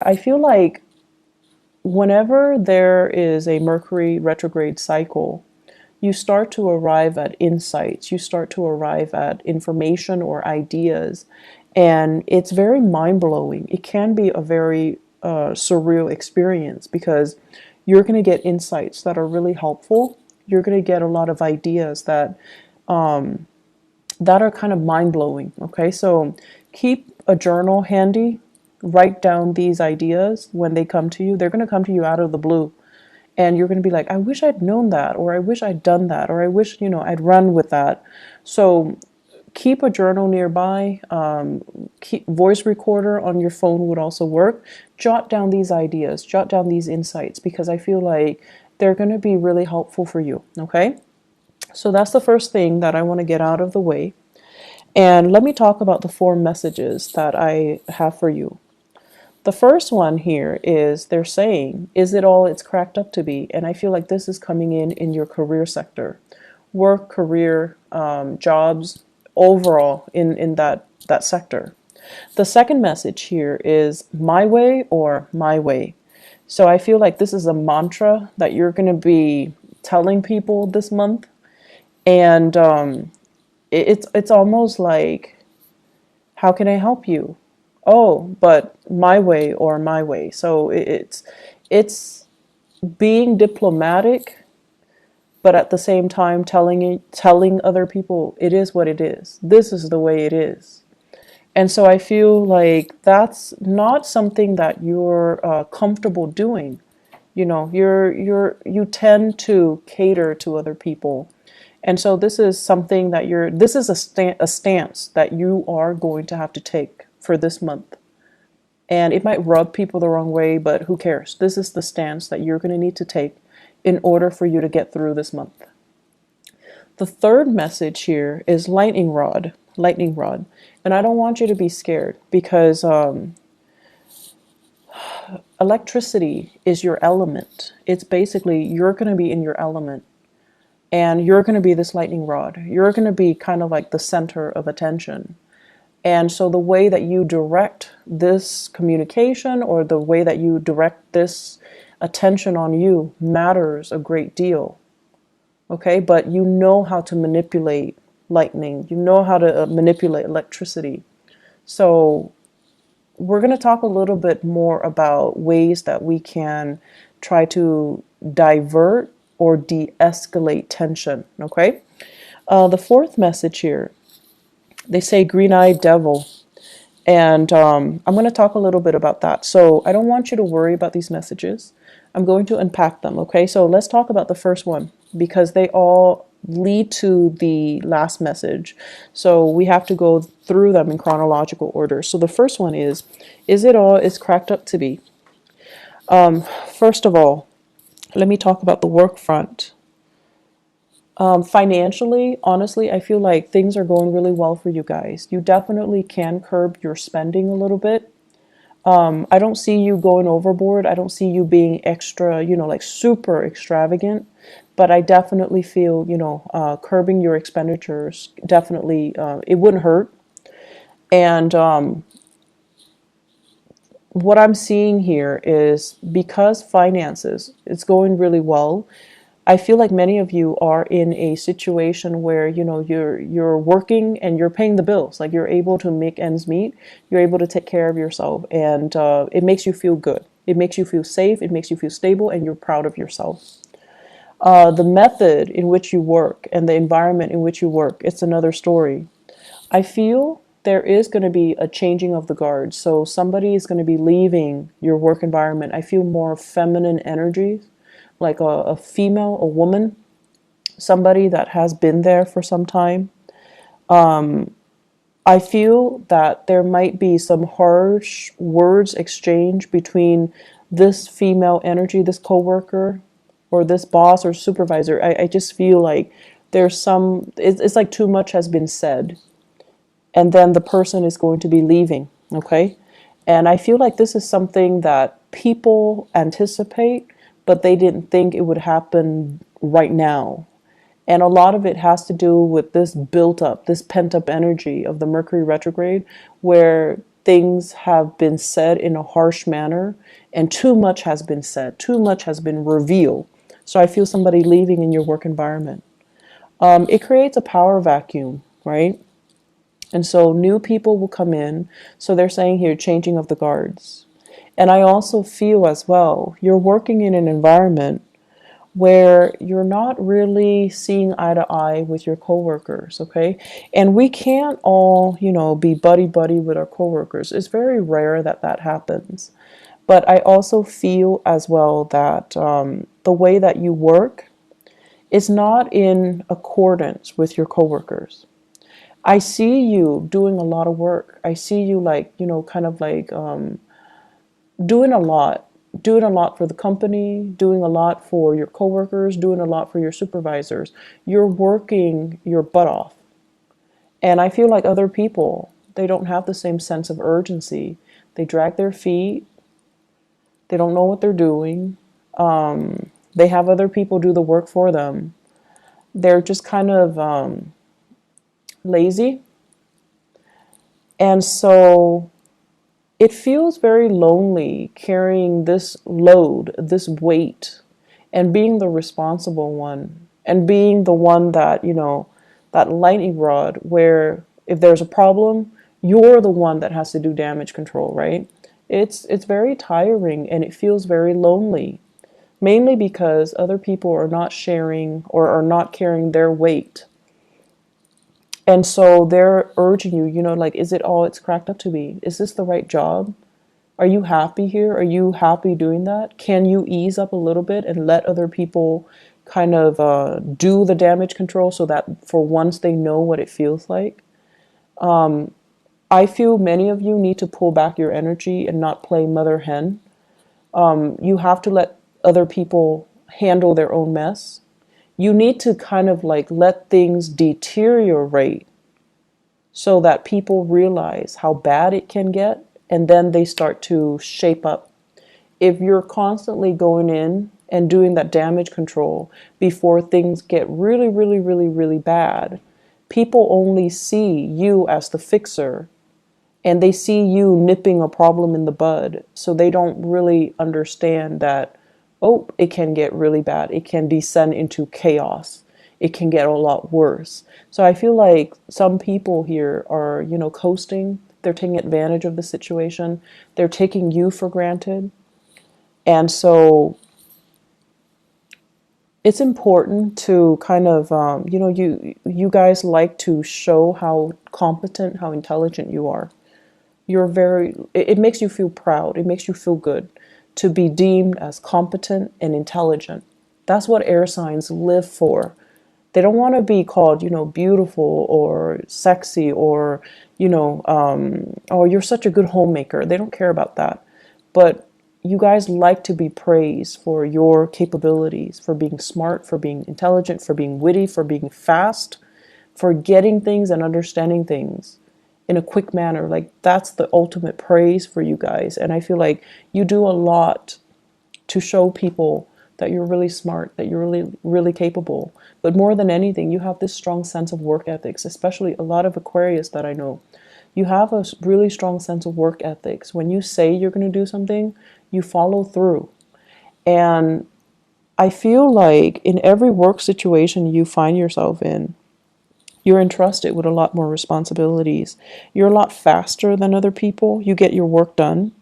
I feel like whenever there is a Mercury retrograde cycle, you start to arrive at insights, you start to arrive at information or ideas, and it's very mind blowing. It can be a very surreal experience because you're going to get insights that are really helpful. You're going to get a lot of ideas that are kind of mind blowing. Okay, so keep a journal handy, write down these ideas when they come to you. They're going to come to you out of the blue. And you're going to be like, I wish I'd known that, or I wish I'd done that, or I wish, I'd run with that. So keep a journal nearby. Keep voice recorder on your phone would also work. Jot down these ideas, jot down these insights, because I feel like they're going to be really helpful for you. Okay. So that's the first thing that I want to get out of the way. And let me talk about the 4 messages that I have for you. The first one here is they're saying, is it all it's cracked up to be? And I feel like this is coming in your career sector, work, career, jobs, overall in that sector. The second message here is my way or my way. So I feel like this is a mantra that you're going to be telling people this month. And it's almost like, how can I help you? Oh, but my way or my way. So it's being diplomatic, but at the same time telling other people it is what it is. This is the way it is. And so I feel like that's not something that you're comfortable doing. You tend to cater to other people. And so this is something that this is a stance that you are going to have to take for this month. And it might rub people the wrong way, but who cares? This is the stance that you're going to need to take in order for you to get through this month. The third message here is lightning rod, lightning rod. And I don't want you to be scared because electricity is your element. It's basically, you're going to be in your element. And you're going to be this lightning rod. You're going to be kind of like the center of attention. And so the way that you direct this communication or the way that you direct this attention on you matters a great deal. Okay, but you know how to manipulate lightning. You know how to manipulate electricity. So we're going to talk a little bit more about ways that we can try to divert or de-escalate tension. Okay, the fourth message here, they say green-eyed devil. And I'm going to talk a little bit about that. So I don't want you to worry about these messages. I'm going to unpack them. Okay, so let's talk about the first one because they all lead to the last message. So we have to go through them in chronological order. So the first one is it all is cracked up to be? First of all, let me talk about the work front. Financially, honestly, I feel like things are going really well for you guys. You definitely can curb your spending a little bit. I don't see you going overboard. I don't see you being extra, like super extravagant. But I definitely feel, curbing your expenditures, definitely, it wouldn't hurt. And what I'm seeing here is because finances, it's going really well. I feel like many of you are in a situation where you're working and you're paying the bills. Like you're able to make ends meet. You're able to take care of yourself, and it makes you feel good. It makes you feel safe. It makes you feel stable, and you're proud of yourself. The method in which you work and the environment in which you work, it's another story. I feel there is going to be a changing of the guard. So somebody is going to be leaving your work environment. I feel more feminine energy, like a female, a woman, somebody that has been there for some time. I feel that there might be some harsh words exchanged between this female energy, this coworker, or this boss or supervisor. I just feel like it's like too much has been said. And then the person is going to be leaving, okay? And I feel like this is something that people anticipate, but they didn't think it would happen right now. And a lot of it has to do with this built up, this pent up energy of the Mercury retrograde, where things have been said in a harsh manner, and too much has been said, too much has been revealed. So I feel somebody leaving in your work environment. It creates a power vacuum, right? And so new people will come in. So they're saying here, changing of the guards. And I also feel as well, you're working in an environment where you're not really seeing eye to eye with your coworkers, okay? And we can't all, be buddy buddy with our coworkers. It's very rare that that happens. But I also feel as well that the way that you work is not in accordance with your coworkers. I see you doing a lot of work. I see you like, kind of like doing a lot, doing a lot for the company, doing a lot for your coworkers, doing a lot for your supervisors. You're working your butt off. And I feel like other people, they don't have the same sense of urgency. They drag their feet. They don't know what they're doing. They have other people do the work for them. They're just kind of lazy. And so it feels very lonely carrying this load, this weight, and being the responsible one, and being the one that, that lightning rod where if there's a problem, you're the one that has to do damage control, right? It's very tiring and it feels very lonely, mainly because other people are not sharing or are not carrying their weight. And so they're urging you, like, is it all it's cracked up to be? Is this the right job? Are you happy here? Are you happy doing that? Can you ease up a little bit and let other people kind of do the damage control so that for once they know what it feels like? I feel many of you need to pull back your energy and not play mother hen. You have to let other people handle their own mess. You need to kind of like let things deteriorate so that people realize how bad it can get, and then they start to shape up. If you're constantly going in and doing that damage control before things get really, really, really, really bad, people only see you as the fixer and they see you nipping a problem in the bud. So they don't really understand that, oh, it can get really bad. It can descend into chaos. It can get a lot worse. So I feel like some people here are, coasting. They're taking advantage of the situation. They're taking you for granted. And so it's important to kind of, you guys like to show how competent, how intelligent you are. It makes you feel proud. It makes you feel good to be deemed as competent and intelligent. That's what air signs live for. They don't want to be called, beautiful or sexy or, oh, you're such a good homemaker. They don't care about that. But you guys like to be praised for your capabilities, for being smart, for being intelligent, for being witty, for being fast, for getting things and understanding things in a quick manner. Like that's the ultimate praise for you guys. And I feel like you do a lot to show people that you're really smart, that you're really, really capable. But more than anything, you have this strong sense of work ethics, especially a lot of Aquarius that I know. You have a really strong sense of work ethics. When you say you're going to do something, you follow through. And I feel like in every work situation you find yourself in, you're entrusted with a lot more responsibilities. You're a lot faster than other people. You get your work done.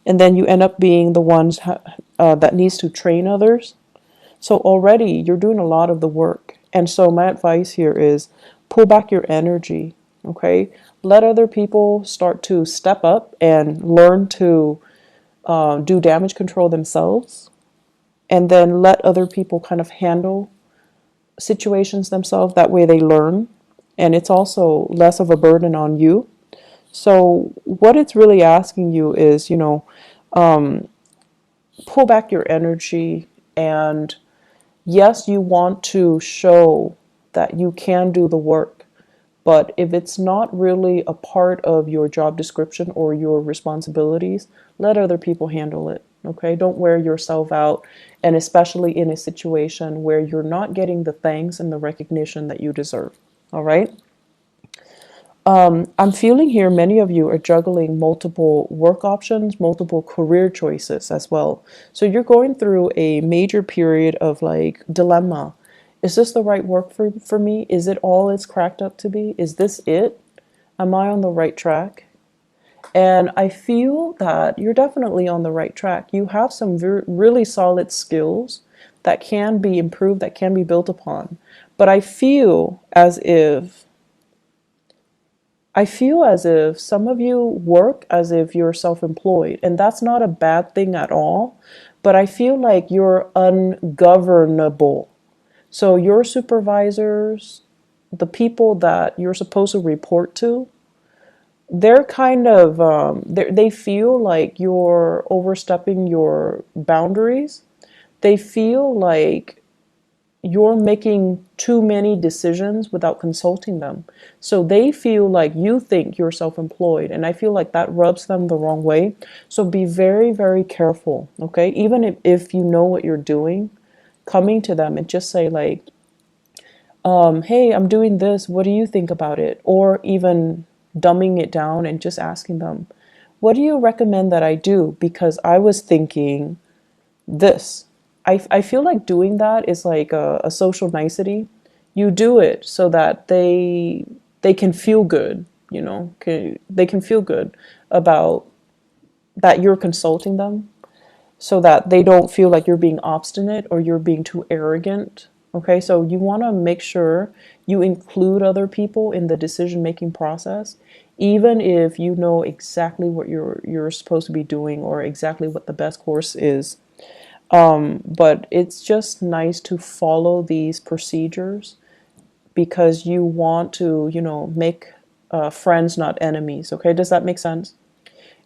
And then you end up being the ones that needs to train others. So already you're doing a lot of the work. And so my advice here is pull back your energy, okay? Let other people start to step up and learn to do damage control themselves. And then let other people kind of handle situations themselves. That way they learn. And it's also less of a burden on you. So what it's really asking you is, pull back your energy. And yes, you want to show that you can do the work. But if it's not really a part of your job description or your responsibilities, let other people handle it. Okay? Don't wear yourself out. And especially in a situation where you're not getting the thanks and the recognition that you deserve. All right? I'm feeling here many of you are juggling multiple work options, multiple career choices as well. So you're going through a major period of like dilemma. Is this the right work for me? Is it all it's cracked up to be? Is this it? Am I on the right track? And I feel that you're definitely on the right track. You have some really solid skills that can be improved, that can be built upon. But I feel as if some of you work as if you're self-employed, and that's not a bad thing at all, but I feel like you're ungovernable. So your supervisors, the people that you're supposed to report to, they're kind of they feel like you're overstepping your boundaries. They feel like you're making too many decisions without consulting them. So they feel like you think you're self-employed, and I feel like that rubs them the wrong way. So be very, very careful, okay? Even if you know what you're doing, coming to them and just say like, hey, I'm doing this. What do you think about it? Or even dumbing it down and just asking them, what do you recommend that I do? Because I was thinking this. I feel like doing that is like a social nicety. You do it so that they can feel good, you know, they can feel good about that you're consulting them, so that they don't feel like you're being obstinate or you're being too arrogant. Okay, so you want to make sure you include other people in the decision making process, even if you know exactly what you're supposed to be doing or exactly what the best course is. But it's just nice to follow these procedures because you want to, you know, make friends, not enemies. Okay, does that make sense?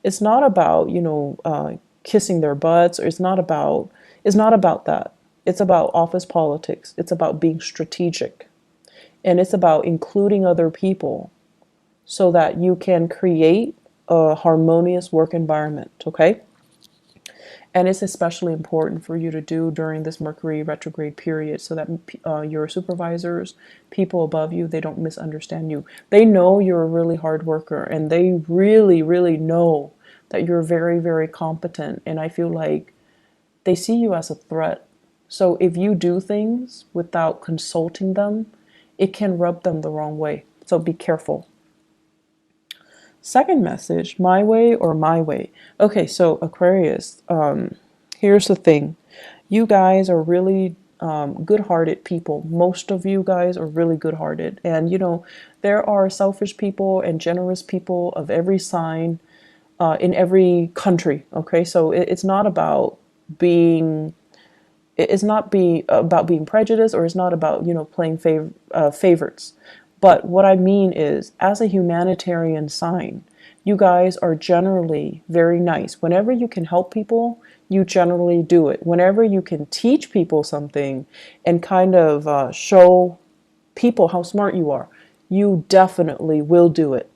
It's not about, you know, kissing their butts, or it's not about that. It's about office politics. It's about being strategic, and it's about including other people so that you can create a harmonious work environment. Okay. And it's especially important for you to do during this Mercury retrograde period so that your supervisors, people above you, they don't misunderstand you. They know you're a really hard worker, and they really, really know that you're very, very competent. And I feel like they see you as a threat. So if you do things without consulting them, it can rub them the wrong way. So be careful. Second message, my way or my way. Okay, so Aquarius, here's the thing. You guys are really good-hearted people. Most of you guys are really good-hearted. And, you know, there are selfish people and generous people of every sign in every country. Okay, so it's not about being it's not be about being prejudiced, or it's not about, you know, playing favorites. But what I mean is, as a humanitarian sign, you guys are generally very nice. Whenever you can help people, you generally do it. Whenever you can teach people something and kind of show people how smart you are, you definitely will do it.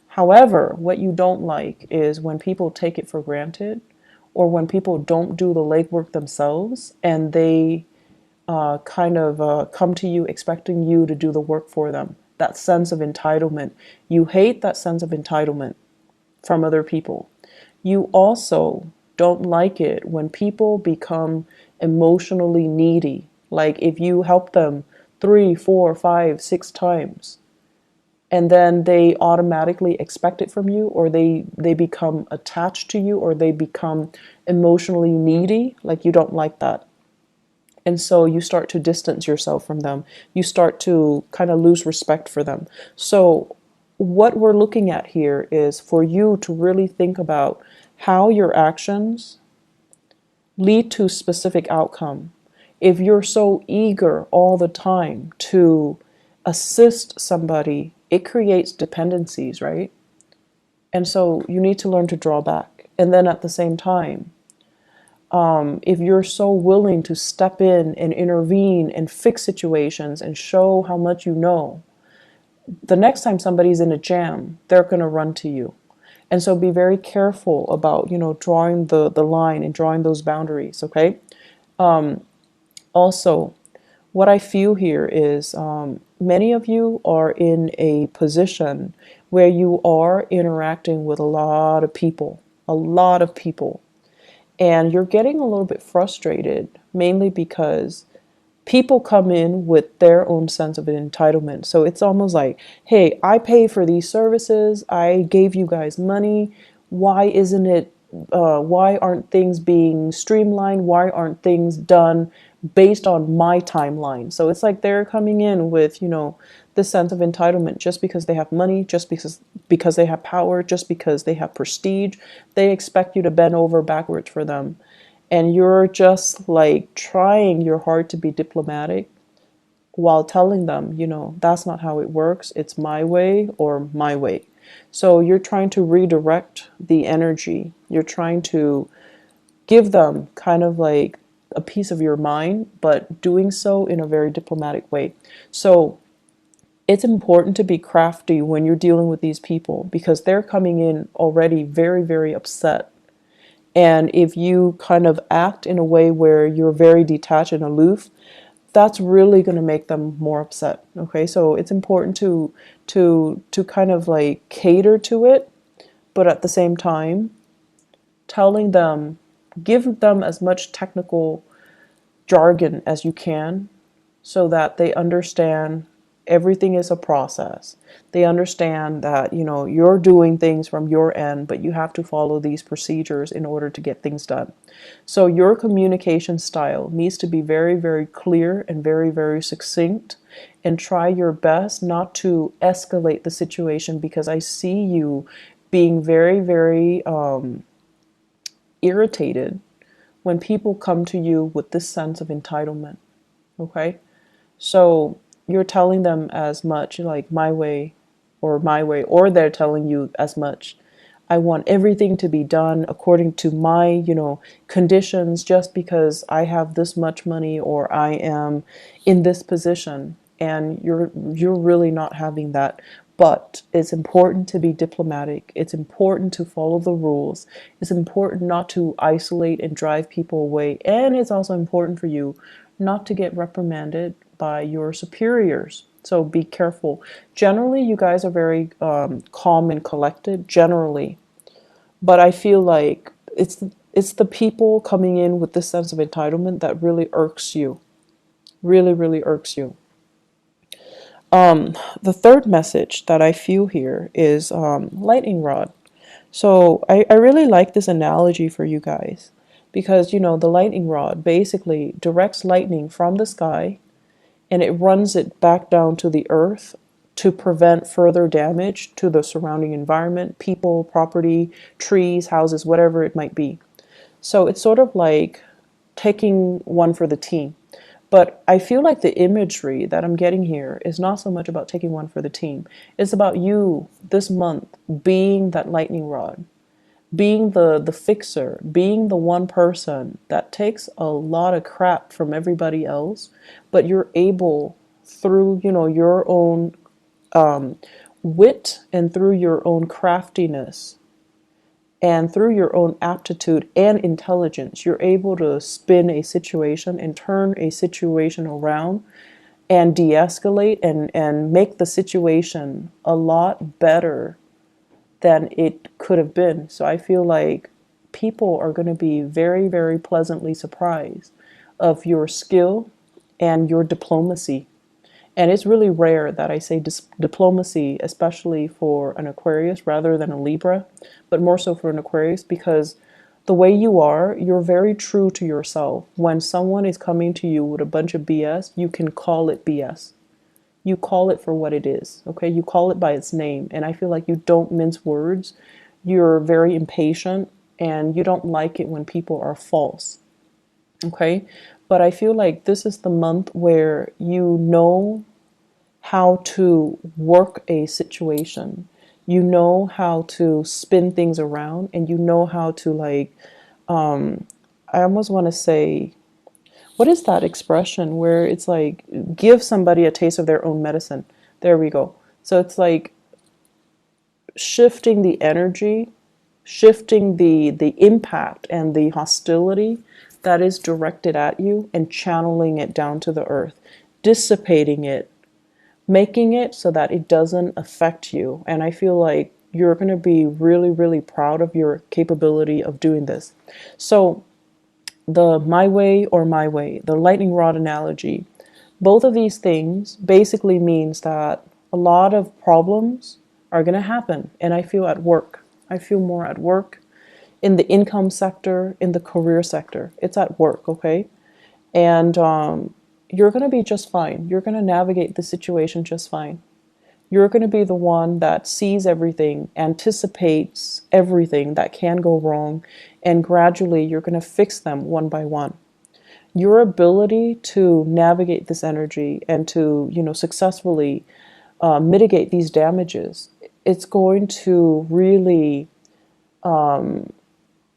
However, what you don't like is when people take it for granted, or when people don't do the legwork themselves and they kind of come to you expecting you to do the work for them. That sense of entitlement. You hate that sense of entitlement from other people. You also don't like it when people become emotionally needy. Like if you help them 3, 4, 5, 6 times, and then they automatically expect it from you, or they become attached to you, or they become emotionally needy. Like, you don't like that. And so you start to distance yourself from them. You start to kind of lose respect for them. So what we're looking at here is for you to really think about how your actions lead to specific outcome. If you're so eager all the time to assist somebody, it creates dependencies, right? And so you need to learn to draw back. And then at the same time, if you're so willing to step in and intervene and fix situations and show how much you know, the next time somebody's in a jam, they're going to run to you. And so be very careful about, you know, drawing the line and drawing those boundaries, okay? Also, what I feel here is many of you are in a position where you are interacting with a lot of people, a lot of people, and you're getting a little bit frustrated, mainly because people come in with their own sense of entitlement. So it's almost like, hey, I pay for these services, I gave you guys money. Why isn't it, why aren't things being streamlined? Why aren't things done based on my timeline? So it's like they're coming in with, this sense of entitlement just because they have money, just because they have power, just because they have prestige. They expect you to bend over backwards for them. And you're just like trying your hard to be diplomatic while telling them, that's not how it works. It's my way or my way. So you're trying to redirect the energy. You're trying to give them kind of like a piece of your mind, but doing so in a very diplomatic way. So it's important to be crafty when you're dealing with these people because they're coming in already very, very upset. And if you kind of act in a way where you're very detached and aloof, that's really going to make them more upset. Okay, so it's important to kind of like cater to it, but at the same time, telling them, give them as much technical jargon as you can so that they understand everything is a process. They understand that, you're doing things from your end, but you have to follow these procedures in order to get things done. So your communication style needs to be very, very clear and very, very succinct, and try your best not to escalate the situation because I see you being very, very irritated when people come to you with this sense of entitlement. Okay? So you're telling them as much like my way, or they're telling you as much. I want everything to be done according to my, conditions just because I have this much money or I am in this position. And you're really not having that. But it's important to be diplomatic. It's important to follow the rules. It's important not to isolate and drive people away. And it's also important for you not to get reprimanded by your superiors. So be careful. Generally, you guys are very calm and collected, generally. But I feel like it's the people coming in with this sense of entitlement that really irks you. Really, really irks you. The third message that I feel here is lightning rod. So I really like this analogy for you guys because, the lightning rod basically directs lightning from the sky and it runs it back down to the earth to prevent further damage to the surrounding environment, people, property, trees, houses, whatever it might be. So it's sort of like taking one for the team. But I feel like the imagery that I'm getting here is not so much about taking one for the team. It's about you this month being that lightning rod, being the fixer, being the one person that takes a lot of crap from everybody else, but you're able through, your own wit and through your own craftiness and through your own aptitude and intelligence, you're able to spin a situation and turn a situation around and de-escalate and make the situation a lot better than it could have been. So I feel like people are going to be very, very pleasantly surprised of your skill and your diplomacy. And it's really rare that I say diplomacy, especially for an Aquarius rather than a Libra, but more so for an Aquarius because the way you are, you're very true to yourself. When someone is coming to you with a bunch of BS, you can call it BS. You call it for what it is, okay? You call it by its name. And I feel like you don't mince words. You're very impatient and you don't like it when people are false, okay? But I feel like this is the month where you know how to work a situation. You know how to spin things around and you know how to I almost want to say, what is that expression where it's like give somebody a taste of their own medicine? There we go. So it's like shifting the energy, shifting the impact and the hostility that is directed at you and channeling it down to the earth, dissipating it making it so that it doesn't affect you. And I feel like you're going to be really, really proud of your capability of doing this. So the my way or my way, the lightning rod analogy, both of these things basically means that a lot of problems are going to happen. And I feel at work. I feel more at work, in the income sector, in the career sector. It's at work, okay? And you're going to be just fine. You're going to navigate the situation just fine. You're going to be the one that sees everything, anticipates everything that can go wrong, and gradually you're going to fix them one by one. Your ability to navigate this energy and to, successfully mitigate these damages, it's going to really, I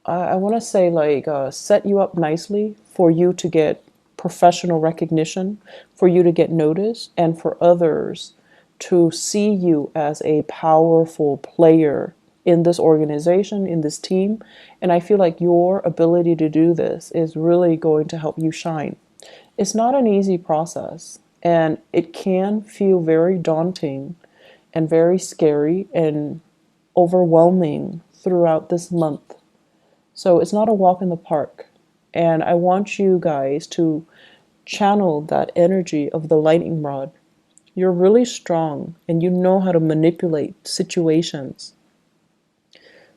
want to say, like, set you up nicely for you to get professional recognition, for you to get noticed, and for others to see you as a powerful player in this organization, in this team. And I feel like your ability to do this is really going to help you shine. It's not an easy process, and it can feel very daunting and very scary and overwhelming throughout this month. So it's not a walk in the park. And I want you guys to channel that energy of the lightning rod. You're really strong and you know how to manipulate situations.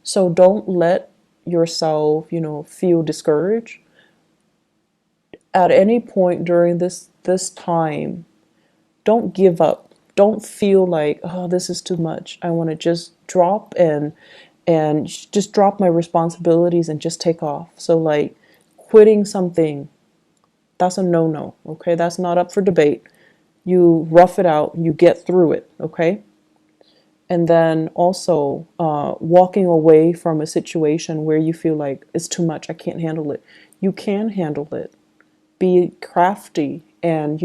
So don't let yourself, feel discouraged at any point during this time. Don't give up. Don't feel like, oh, this is too much. I want to just drop and just drop my responsibilities and just take off. So like quitting something, that's a no-no, okay? That's not up for debate. You rough it out, you get through it, okay? And then also walking away from a situation where you feel like it's too much, I can't handle it. You can handle it. Be crafty and,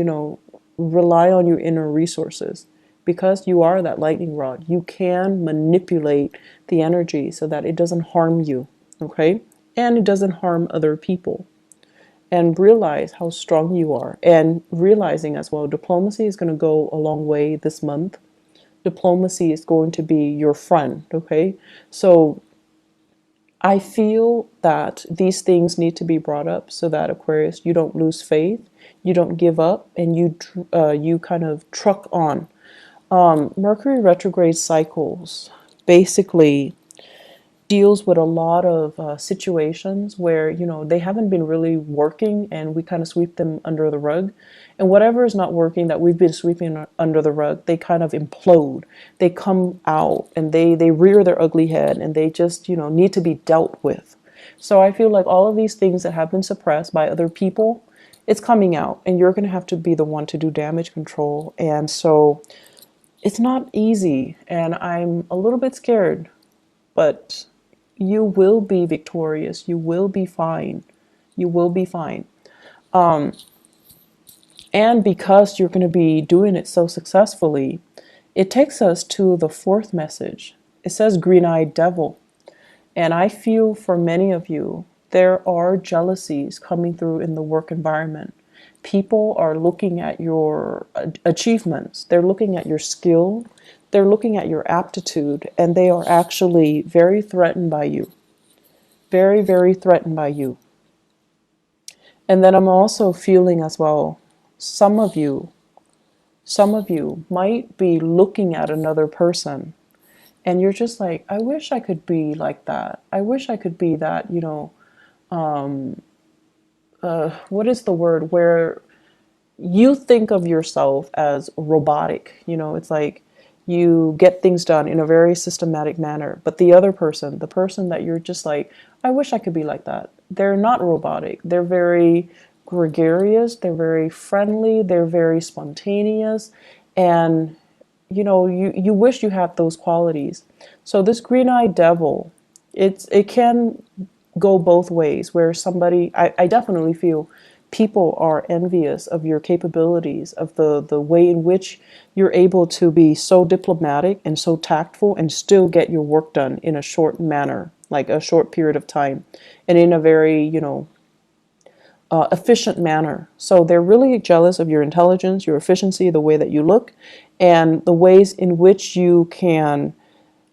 rely on your inner resources. Because you are that lightning rod, you can manipulate the energy so that it doesn't harm you, okay? And it doesn't harm other people. And realize how strong you are. And realizing as well, diplomacy is going to go a long way this month. Diplomacy is going to be your friend, okay? So I feel that these things need to be brought up so that, Aquarius, you don't lose faith, you don't give up, and you kind of truck on. Mercury retrograde cycles basically deals with a lot of situations where, they haven't been really working and we kind of sweep them under the rug. And whatever is not working that we've been sweeping under the rug, they kind of implode. They come out and they rear their ugly head and they just, need to be dealt with. So I feel like all of these things that have been suppressed by other people, it's coming out and you're going to have to be the one to do damage control. And so it's not easy and I'm a little bit scared, but you will be victorious. You will be fine. You will be fine. And because you're going to be doing it so successfully, it takes us to the fourth message. It says green-eyed devil. And I feel for many of you, there are jealousies coming through in the work environment. People are looking at your achievements. They're looking at your skill. They're looking at your aptitude. And they are actually very threatened by you. Very, very threatened by you. And then I'm also feeling as well, some of you might be looking at another person and you're just like, I wish I could be like that. I wish I could be that, what is the word where you think of yourself as robotic, it's like you get things done in a very systematic manner, but the other person, the person that you're just like, I wish I could be like that. They're not robotic. They're very gregarious. They're very friendly. They're very spontaneous. And, you wish you had those qualities. So this green-eyed devil, it can go both ways where somebody, I definitely feel people are envious of your capabilities, of the way in which you're able to be so diplomatic and so tactful and still get your work done in a short manner, like a short period of time, and in a very, efficient manner. So they're really jealous of your intelligence, your efficiency, the way that you look, and the ways in which you can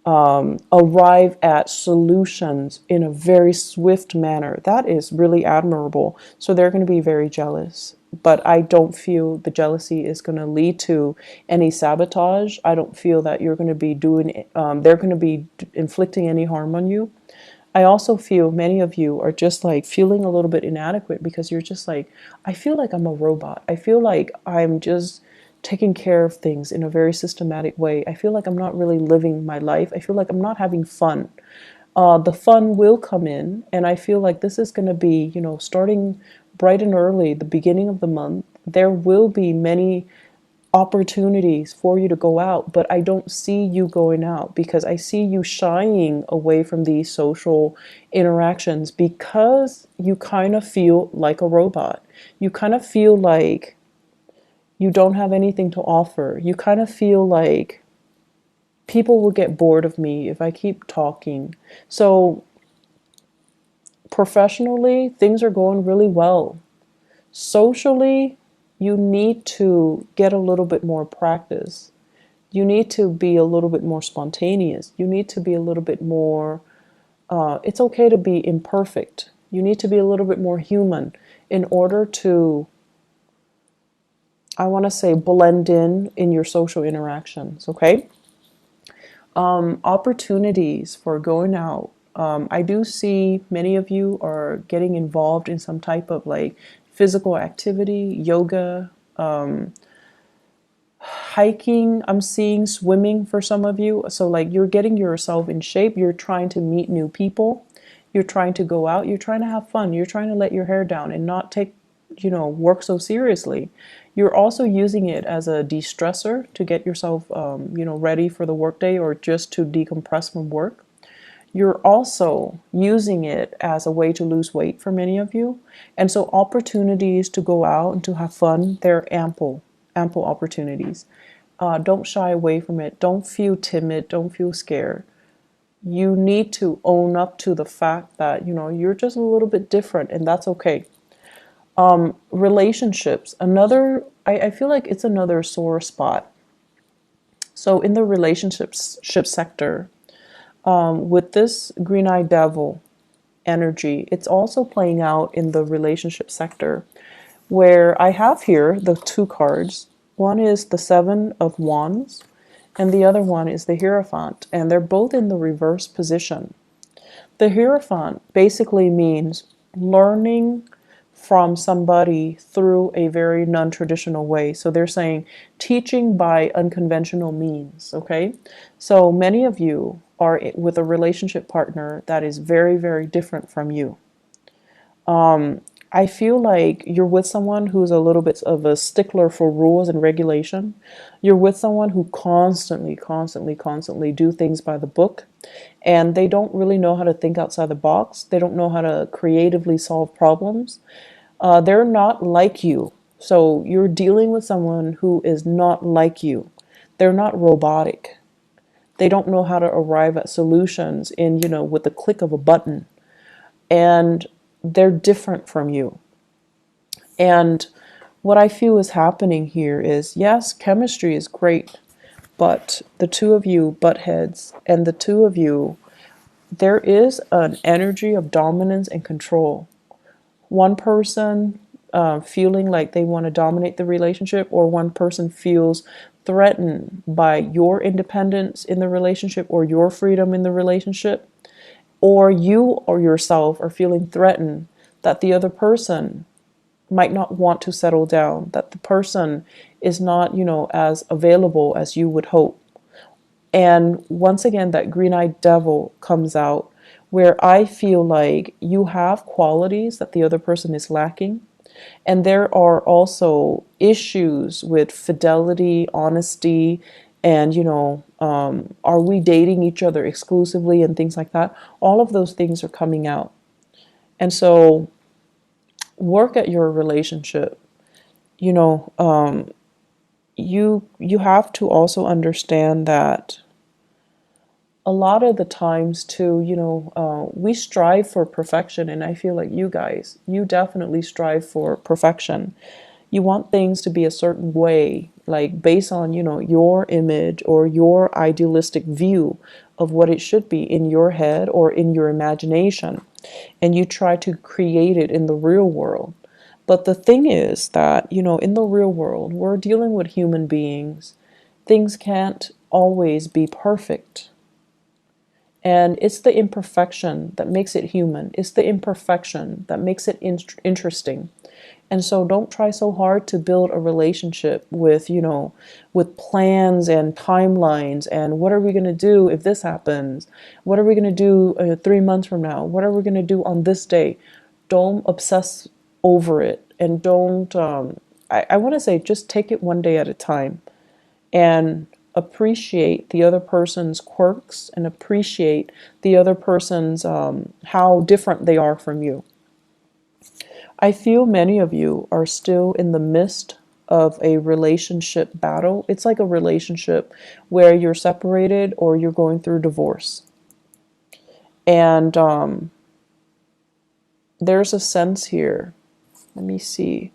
arrive at solutions in a very swift manner. That is really admirable. So they're going to be very jealous. But I don't feel the jealousy is going to lead to any sabotage. I don't feel that you're going to be doing, they're going to be inflicting any harm on you. I also feel many of you are just like feeling a little bit inadequate because you're just like, I feel like I'm a robot. I feel like I'm just taking care of things in a very systematic way. I feel like I'm not really living my life. I feel like I'm not having fun. The fun will come in, and I feel like this is going to be, starting bright and early, the beginning of the month. There will be many opportunities for you to go out, but I don't see you going out because I see you shying away from these social interactions because you kind of feel like a robot. You kind of feel like you don't have anything to offer. You kind of feel like people will get bored of me if I keep talking. So professionally, things are going really well. Socially, you need to get a little bit more practice. You need to be a little bit more spontaneous. You need to be a little bit more, it's okay to be imperfect. You need to be a little bit more human in order to, I want to say, blend in your social interactions, okay? Opportunities for going out. I do see many of you are getting involved in some type of like physical activity, yoga, hiking. I'm seeing swimming for some of you. So like you're getting yourself in shape. You're trying to meet new people. You're trying to go out. You're trying to have fun. You're trying to let your hair down and not take, work so seriously. You're also using it as a de-stressor to get yourself, ready for the workday or just to decompress from work. You're also using it as a way to lose weight for many of you. And so opportunities to go out and to have fun, they're ample opportunities. Don't shy away from it. Don't feel timid. Don't feel scared. You need to own up to the fact that, you're just a little bit different, and that's okay. Relationships, I feel like it's another sore spot. So in the relationships sector, with this green-eyed devil energy, it's also playing out in the relationship sector, where I have here the two cards. One is the Seven of Wands, and the other one is the Hierophant, and they're both in the reverse position. The Hierophant basically means learning from somebody through a very non-traditional way. So they're saying teaching by unconventional means, okay? So many of you are with a relationship partner that is very, very different from you. I feel like you're with someone who's a little bit of a stickler for rules and regulation. You're with someone who constantly do things by the book, and they don't really know how to think outside the box. They don't know how to creatively solve problems. They're not like you. So you're dealing with someone who is not like you. They're not robotic. They don't know how to arrive at solutions with the click of a button. And they're different from you. And what I feel is happening here is, yes, chemistry is great, but the two of you butt heads, and the two of you, there is an energy of dominance and control. One person feeling like they want to dominate the relationship, or one person feels threatened by your independence in the relationship or your freedom in the relationship, or you or yourself are feeling threatened that the other person might not want to settle down, that the person is not, as available as you would hope. And once again, that green-eyed devil comes out, where I feel like you have qualities that the other person is lacking. And there are also issues with fidelity, honesty, and, are we dating each other exclusively and things like that. All of those things are coming out. And so work at your relationship. You have to also understand that a lot of the times too, we strive for perfection, and I feel like you guys, you definitely strive for perfection. You want things to be a certain way, like based on, your image or your idealistic view of what it should be in your head or in your imagination. And you try to create it in the real world. But the thing is that, in the real world, we're dealing with human beings. Things can't always be perfect. And it's the imperfection that makes it human. It's the imperfection that makes it interesting. And so don't try so hard to build a relationship with plans and timelines and what are we going to do if this happens? What are we going to do 3 months from now? What are we going to do on this day? Don't obsess over it, and don't, I want to say, just take it one day at a time and appreciate the other person's quirks and appreciate the other person's, how different they are from you. I feel many of you are still in the midst of a relationship battle. It's like a relationship where you're separated or you're going through divorce. And there's a sense here. Let me see.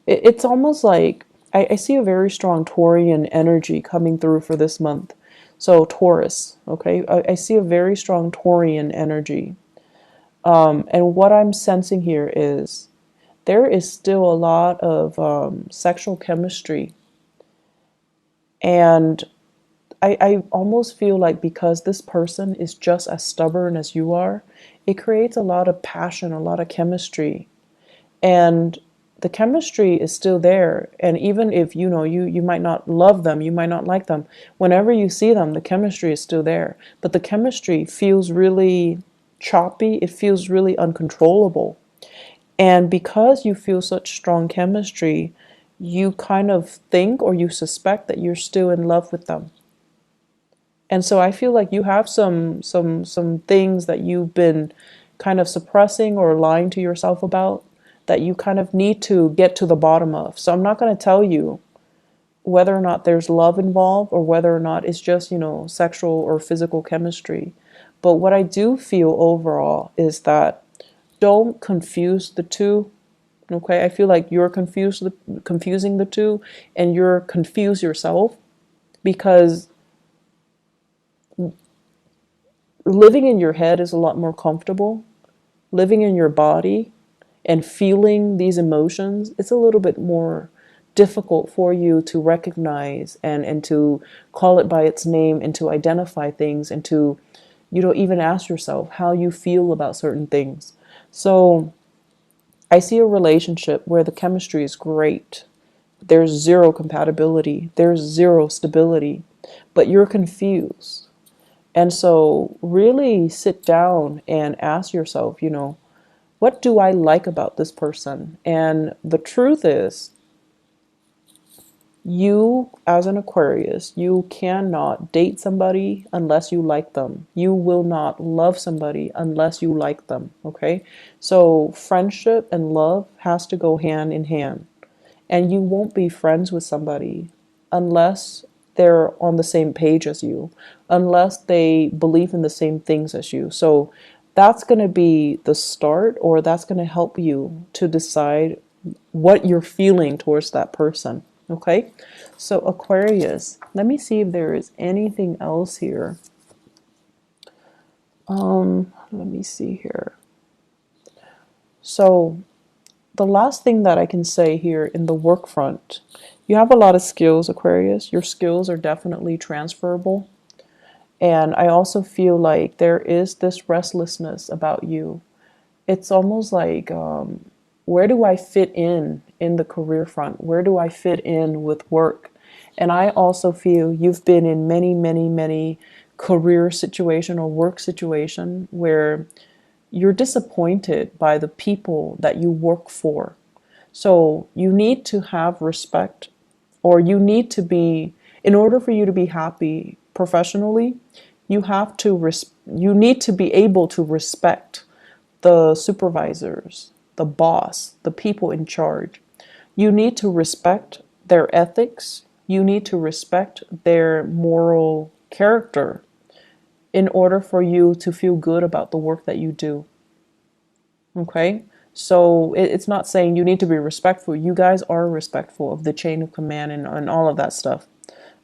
It's almost like I see a very strong Taurian energy coming through for this month. So Taurus, okay? I see a very strong Taurian energy. And what I'm sensing here is there is still a lot of sexual chemistry. And I almost feel like because this person is just as stubborn as you are, it creates a lot of passion, a lot of chemistry. And the chemistry is still there. And even if, you might not love them, you might not like them, whenever you see them, the chemistry is still there. But the chemistry feels really choppy. It feels really uncontrollable. And because you feel such strong chemistry, you kind of think or you suspect that you're still in love with them. And so I feel like you have some things that you've been kind of suppressing or lying to yourself about that you kind of need to get to the bottom of. So I'm not going to tell you whether or not there's love involved or whether or not it's just, sexual or physical chemistry. But what I do feel overall is that don't confuse the two. Okay, I feel like you're confusing the two, and you're confused yourself, because living in your head is a lot more comfortable. Living in your body and feeling these emotions, it's a little bit more difficult for you to recognize and to call it by its name and to identify things and to, even ask yourself how you feel about certain things. So I see a relationship where the chemistry is great. There's zero compatibility. There's zero stability, but you're confused. And so really sit down and ask yourself, what do I like about this person? And the truth is, you, as an Aquarius, you cannot date somebody unless you like them. You will not love somebody unless you like them, okay? So friendship and love has to go hand in hand. And you won't be friends with somebody unless they're on the same page as you, unless they believe in the same things as you. So that's going to be the start, or that's going to help you to decide what you're feeling towards that person. Okay, so Aquarius, let me see if there is anything else here. Let me see here. So the last thing that I can say here in the work front, you have a lot of skills, Aquarius. Your skills are definitely transferable. And I also feel like there is this restlessness about you. It's almost like, where do I fit in the career front? Where do I fit in with work? And I also feel you've been in many, many, many career situation or work situation where you're disappointed by the people that you work for. So you need to have respect, or you need to be, in order for you to be happy professionally, you need to be able to respect the supervisors, the boss, the people in charge. You need to respect their ethics. You need to respect their moral character in order for you to feel good about the work that you do. Okay? So it's not saying you need to be respectful. You guys are respectful of the chain of command and all of that stuff.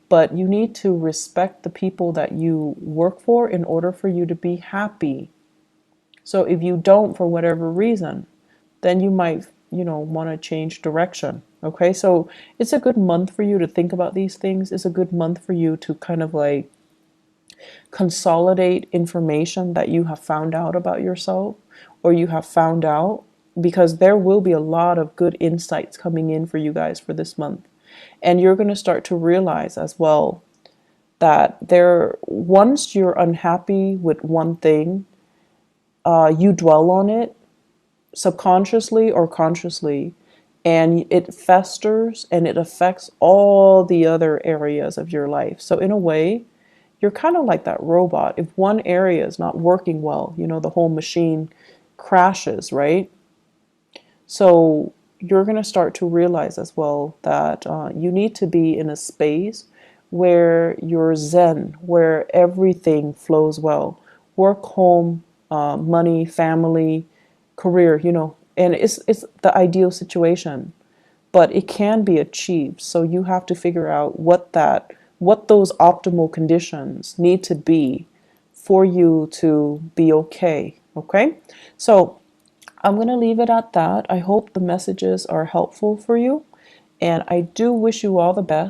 But you need to respect the people that you work for in order for you to be happy. So if you don't for whatever reason, then you might, want to change direction. Okay, so it's a good month for you to think about these things. It's a good month for you to kind of like consolidate information that you have found out about yourself or you have found out, because there will be a lot of good insights coming in for you guys for this month. And you're going to start to realize as well that once you're unhappy with one thing, you dwell on it subconsciously or consciously, and it festers and it affects all the other areas of your life. So in a way, you're kind of like that robot. If one area is not working well, the whole machine crashes, right? So you're going to start to realize as well that you need to be in a space where you're zen, where everything flows well. Work, home, money, family, career, and it's the ideal situation, but it can be achieved. So you have to figure out what those optimal conditions need to be for you to be okay. Okay, so I'm going to leave it at that. I hope the messages are helpful for you, and I do wish you all the best.